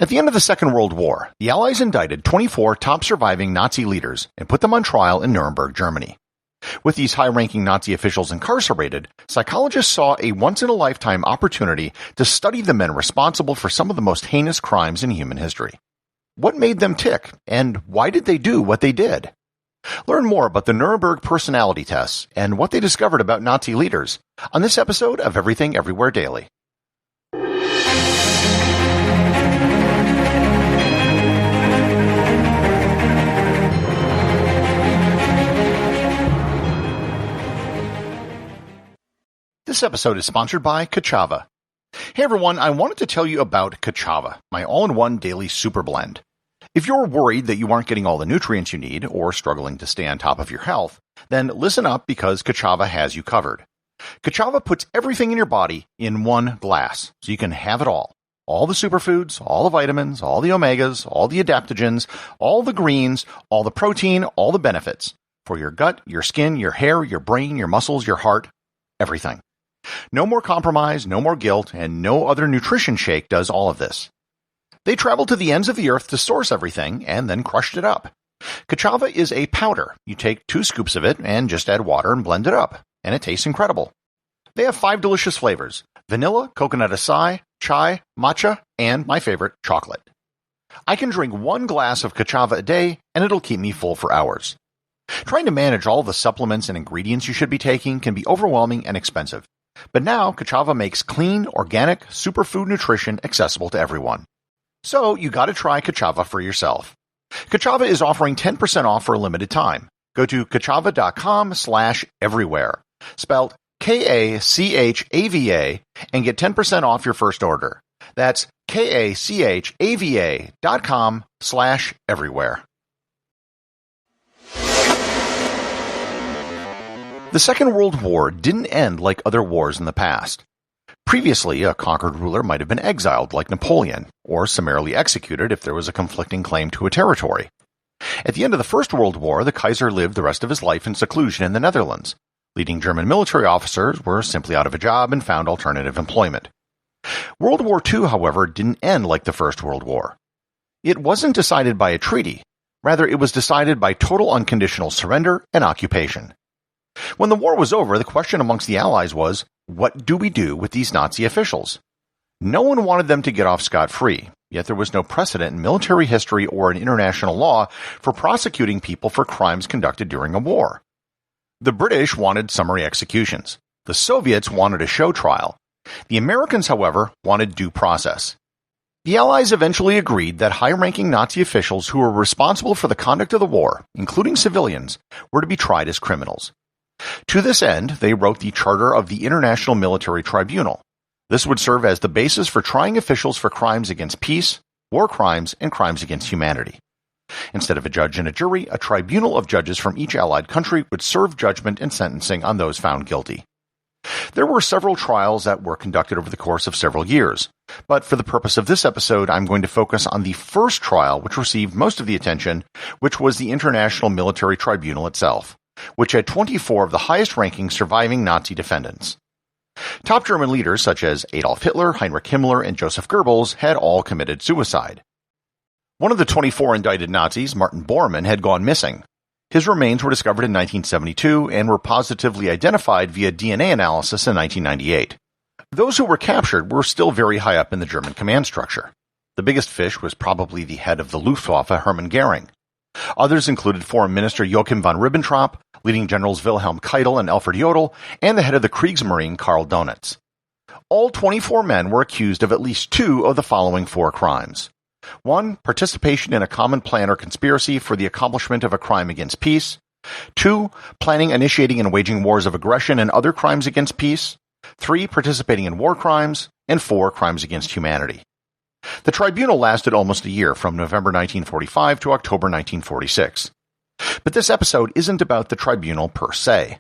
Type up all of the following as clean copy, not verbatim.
At the end of the Second World War, the Allies indicted 24 top surviving Nazi leaders and put them on trial in Nuremberg, Germany. With these high-ranking Nazi officials incarcerated, psychologists saw a once-in-a-lifetime opportunity to study the men responsible for some of the most heinous crimes in human history. What made them tick, and why did they do what they did? Learn more about the Nuremberg Personality Tests and what they discovered about Nazi leaders on this episode of Everything Everywhere Daily. This episode is sponsored by Kachava. Hey everyone, I wanted to tell you about Kachava, my all-in-one daily super blend. If you're worried that you aren't getting all the nutrients you need or struggling to stay on top of your health, then listen up because Kachava has you covered. Kachava puts everything in your body in one glass, so you can have it all. All the superfoods, all the vitamins, all the omegas, all the adaptogens, all the greens, all the protein, all the benefits. For your gut, your skin, your hair, your brain, your muscles, your heart, everything. No more compromise, no more guilt, and no other nutrition shake does all of this. They traveled to the ends of the earth to source everything and then crushed it up. Kachava is a powder. You take 2 scoops of it and just add water and blend it up, and it tastes incredible. They have 5 delicious flavors: vanilla, coconut acai, chai, matcha, and my favorite, chocolate. I can drink 1 glass of Kachava a day, and it'll keep me full for hours. Trying to manage all the supplements and ingredients you should be taking can be overwhelming and expensive. But now, Kachava makes clean, organic, superfood nutrition accessible to everyone. So, you gotta try Kachava for yourself. Kachava is offering 10% off for a limited time. Go to kachava.com/everywhere, spelled Kachava, and get 10% off your first order. That's kachava.com/everywhere. The Second World War didn't end like other wars in the past. Previously, a conquered ruler might have been exiled like Napoleon, or summarily executed if there was a conflicting claim to a territory. At the end of the First World War, the Kaiser lived the rest of his life in seclusion in the Netherlands. Leading German military officers were simply out of a job and found alternative employment. World War II, however, didn't end like the First World War. It wasn't decided by a treaty. Rather, it was decided by total unconditional surrender and occupation. When the war was over, the question amongst the Allies was, what do we do with these Nazi officials? No one wanted them to get off scot-free, yet there was no precedent in military history or in international law for prosecuting people for crimes conducted during a war. The British wanted summary executions. The Soviets wanted a show trial. The Americans, however, wanted due process. The Allies eventually agreed that high-ranking Nazi officials who were responsible for the conduct of the war, including civilians, were to be tried as criminals. To this end, they wrote the Charter of the International Military Tribunal. This would serve as the basis for trying officials for crimes against peace, war crimes, and crimes against humanity. Instead of a judge and a jury, a tribunal of judges from each Allied country would serve judgment and sentencing on those found guilty. There were several trials that were conducted over the course of several years, but for the purpose of this episode, I'm going to focus on the first trial which received most of the attention, which was the International Military Tribunal itself, which had 24 of the highest-ranking surviving Nazi defendants. Top German leaders such as Adolf Hitler, Heinrich Himmler, and Joseph Goebbels had all committed suicide. One of the 24 indicted Nazis, Martin Bormann, had gone missing. His remains were discovered in 1972 and were positively identified via DNA analysis in 1998. Those who were captured were still very high up in the German command structure. The biggest fish was probably the head of the Luftwaffe, Hermann Goering. Others included Foreign Minister Joachim von Ribbentrop, leading generals Wilhelm Keitel and Alfred Jodl, and the head of the Kriegsmarine Karl Donitz. All 24 men were accused of at least 2 of the following 4 crimes. 1. Participation in a common plan or conspiracy for the accomplishment of a crime against peace. 2. Planning, initiating, and waging wars of aggression and other crimes against peace. 3. Participating in war crimes. And 4. Crimes against humanity. The tribunal lasted almost a year, from November 1945 to October 1946. But this episode isn't about the tribunal per se.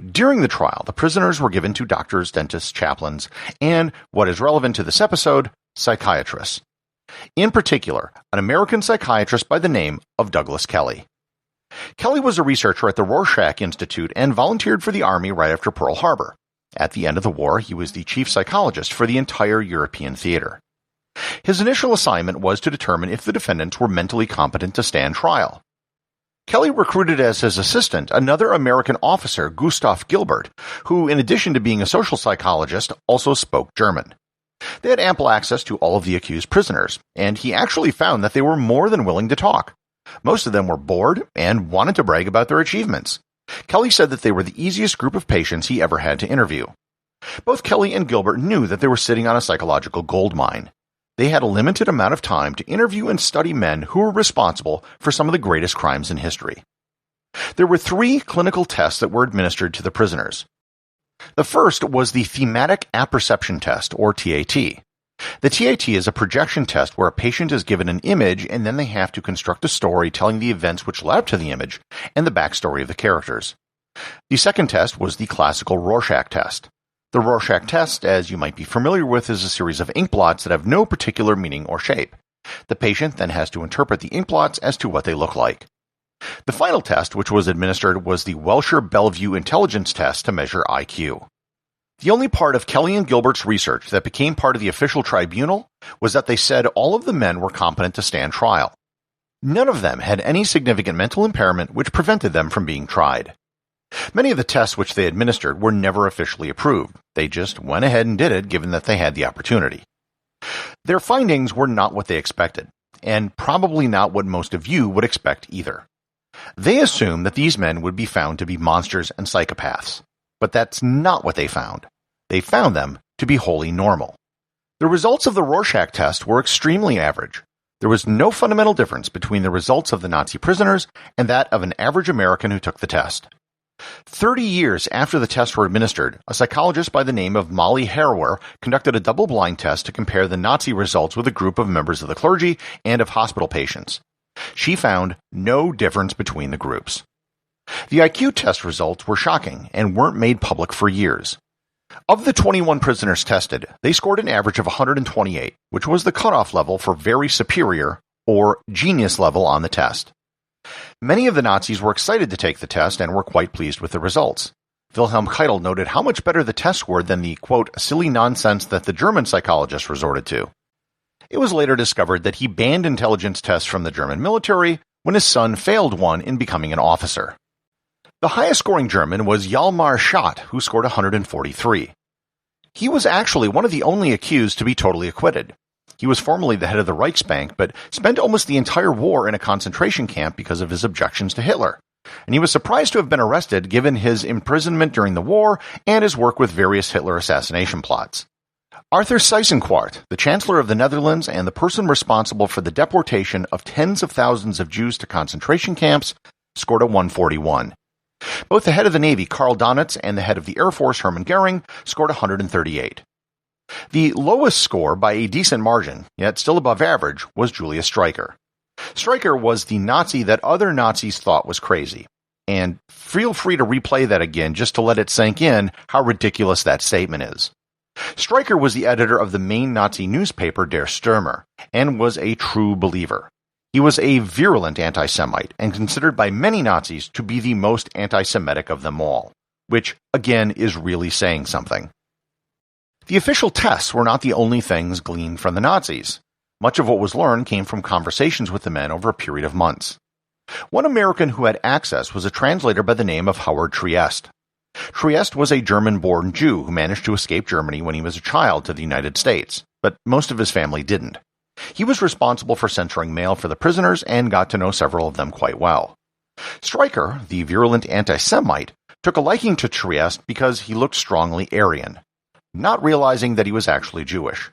During the trial, the prisoners were given to doctors, dentists, chaplains, and, what is relevant to this episode, psychiatrists. In particular, an American psychiatrist by the name of Douglas Kelly. Kelly was a researcher at the Rorschach Institute and volunteered for the Army right after Pearl Harbor. At the end of the war, he was the chief psychologist for the entire European theater. His initial assignment was to determine if the defendants were mentally competent to stand trial. Kelly recruited as his assistant another American officer, Gustav Gilbert, who, in addition to being a social psychologist, also spoke German. They had ample access to all of the accused prisoners, and he actually found that they were more than willing to talk. Most of them were bored and wanted to brag about their achievements. Kelly said that they were the easiest group of patients he ever had to interview. Both Kelly and Gilbert knew that they were sitting on a psychological goldmine. They had a limited amount of time to interview and study men who were responsible for some of the greatest crimes in history. There were 3 clinical tests that were administered to the prisoners. The first was the Thematic Apperception Test, or TAT. The TAT is a projection test where a patient is given an image and then they have to construct a story telling the events which led up to the image and the backstory of the characters. The second test was the classical Rorschach test. The Rorschach test, as you might be familiar with, is a series of ink blots that have no particular meaning or shape. The patient then has to interpret the ink blots as to what they look like. The final test, which was administered, was the Welsher Bellevue intelligence test to measure IQ. The only part of Kelly and Gilbert's research that became part of the official tribunal was that they said all of the men were competent to stand trial. None of them had any significant mental impairment which prevented them from being tried. Many of the tests which they administered were never officially approved. They just went ahead and did it given that they had the opportunity. Their findings were not what they expected, and probably not what most of you would expect either. They assumed that these men would be found to be monsters and psychopaths. But that's not what they found. They found them to be wholly normal. The results of the Rorschach test were extremely average. There was no fundamental difference between the results of the Nazi prisoners and that of an average American who took the test. 30 years after the tests were administered, a psychologist by the name of Molly Harrower conducted a double-blind test to compare the Nazi results with a group of members of the clergy and of hospital patients. She found no difference between the groups. The IQ test results were shocking and weren't made public for years. Of the 21 prisoners tested, they scored an average of 128, which was the cutoff level for very superior, or genius level on the test. Many of the Nazis were excited to take the test and were quite pleased with the results. Wilhelm Keitel noted how much better the tests were than the, quote, silly nonsense that the German psychologists resorted to. It was later discovered that he banned intelligence tests from the German military when his son failed one in becoming an officer. The highest-scoring German was Hjalmar Schacht, who scored 143. He was actually one of the only accused to be totally acquitted. He was formerly the head of the Reichsbank, but spent almost the entire war in a concentration camp because of his objections to Hitler. And he was surprised to have been arrested given his imprisonment during the war and his work with various Hitler assassination plots. Arthur Seyss-Inquart, the Chancellor of the Netherlands and the person responsible for the deportation of tens of thousands of Jews to concentration camps, scored a 141. Both the head of the Navy, Karl Donitz, and the head of the Air Force, Hermann Goering, scored 138. The lowest score by a decent margin, yet still above average, was Julius Streicher. Streicher was the Nazi that other Nazis thought was crazy. And feel free to replay that again just to let it sink in how ridiculous that statement is. Streicher was the editor of the main Nazi newspaper Der Stürmer, and was a true believer. He was a virulent anti-Semite, and considered by many Nazis to be the most anti-Semitic of them all, which, again, is really saying something. The official tests were not the only things gleaned from the Nazis. Much of what was learned came from conversations with the men over a period of months. One American who had access was a translator by the name of Howard Trieste. Trieste was a German-born Jew who managed to escape Germany when he was a child to the United States, but most of his family didn't. He was responsible for censoring mail for the prisoners and got to know several of them quite well. Streicher, the virulent anti-Semite, took a liking to Trieste because he looked strongly Aryan, not realizing that he was actually Jewish.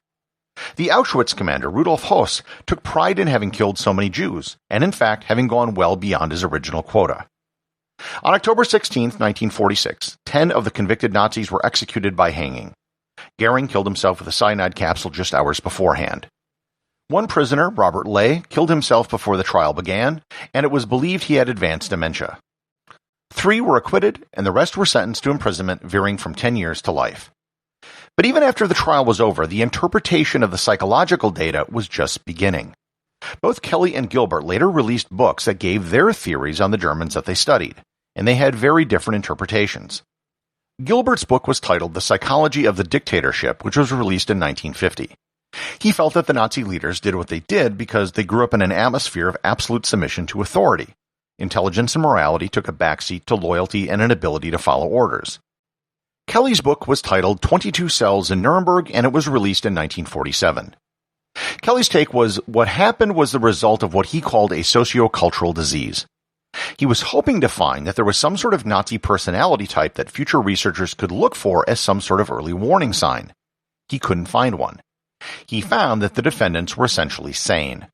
The Auschwitz commander, Rudolf Höss, took pride in having killed so many Jews, and in fact having gone well beyond his original quota. On October 16, 1946, 10 of the convicted Nazis were executed by hanging. Goering killed himself with a cyanide capsule just hours beforehand. One prisoner, Robert Ley, killed himself before the trial began, and it was believed he had advanced dementia. 3 were acquitted, and the rest were sentenced to imprisonment varying from 10 years to life. But even after the trial was over, the interpretation of the psychological data was just beginning. Both Kelly and Gilbert later released books that gave their theories on the Germans that they studied, and they had very different interpretations. Gilbert's book was titled The Psychology of the Dictatorship, which was released in 1950. He felt that the Nazi leaders did what they did because they grew up in an atmosphere of absolute submission to authority. Intelligence and morality took a backseat to loyalty and an ability to follow orders. Kelly's book was titled 22 Cells in Nuremberg, and it was released in 1947. Kelly's take was what happened was the result of what he called a sociocultural disease. He was hoping to find that there was some sort of Nazi personality type that future researchers could look for as some sort of early warning sign. He couldn't find one. He found that the defendants were essentially sane.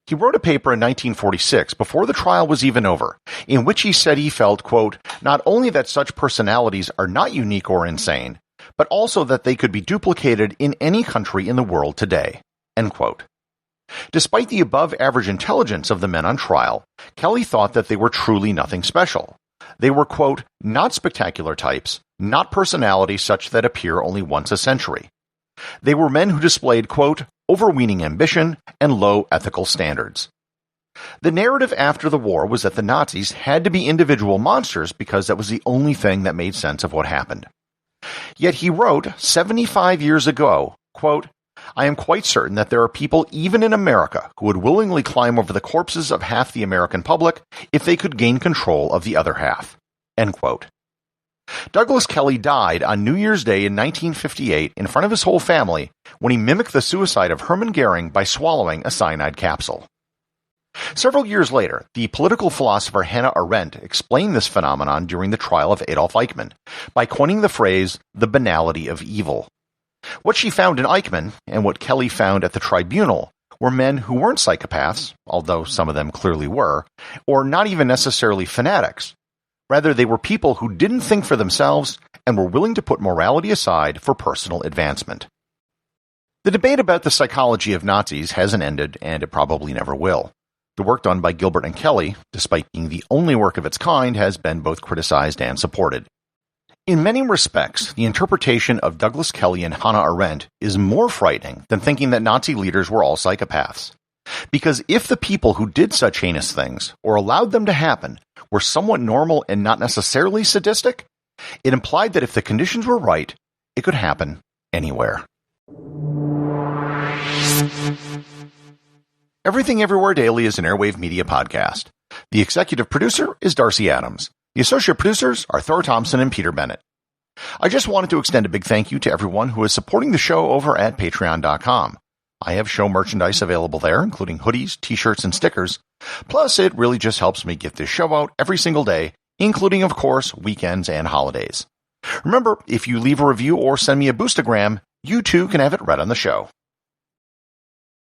He wrote a paper in 1946, before the trial was even over, in which he said he felt, quote, not only that such personalities are not unique or insane, but also that they could be duplicated in any country in the world today, end quote. Despite the above-average intelligence of the men on trial, Kelly thought that they were truly nothing special. They were, quote, not spectacular types, not personalities such that appear only once a century. They were men who displayed, quote, overweening ambition and low ethical standards. The narrative after the war was that the Nazis had to be individual monsters because that was the only thing that made sense of what happened. Yet he wrote 75 years ago, quote, I am quite certain that there are people even in America who would willingly climb over the corpses of half the American public if they could gain control of the other half, end quote. Douglas Kelly died on New Year's Day in 1958 in front of his whole family when he mimicked the suicide of Hermann Goering by swallowing a cyanide capsule. Several years later, the political philosopher Hannah Arendt explained this phenomenon during the trial of Adolf Eichmann by coining the phrase, the banality of evil. What she found in Eichmann, and what Kelly found at the tribunal, were men who weren't psychopaths, although some of them clearly were, or not even necessarily fanatics. Rather, they were people who didn't think for themselves and were willing to put morality aside for personal advancement. The debate about the psychology of Nazis hasn't ended, and it probably never will. The work done by Gilbert and Kelly, despite being the only work of its kind, has been both criticized and supported. In many respects, the interpretation of Douglas Kelly and Hannah Arendt is more frightening than thinking that Nazi leaders were all psychopaths. Because if the people who did such heinous things, or allowed them to happen, were somewhat normal and not necessarily sadistic, it implied that if the conditions were right, it could happen anywhere. Everything Everywhere Daily is an Airwave Media podcast. The executive producer is Darcy Adams. The associate producers are Thor, Thomsen, and Peter Bennett. I just wanted to extend a big thank you to everyone who is supporting the show over at patreon.com. I have show merchandise available there, including hoodies, t-shirts, and stickers. Plus, it really just helps me get this show out every single day, including, of course, weekends and holidays. Remember, if you leave a review or send me a boostagram, you too can have it read on the show.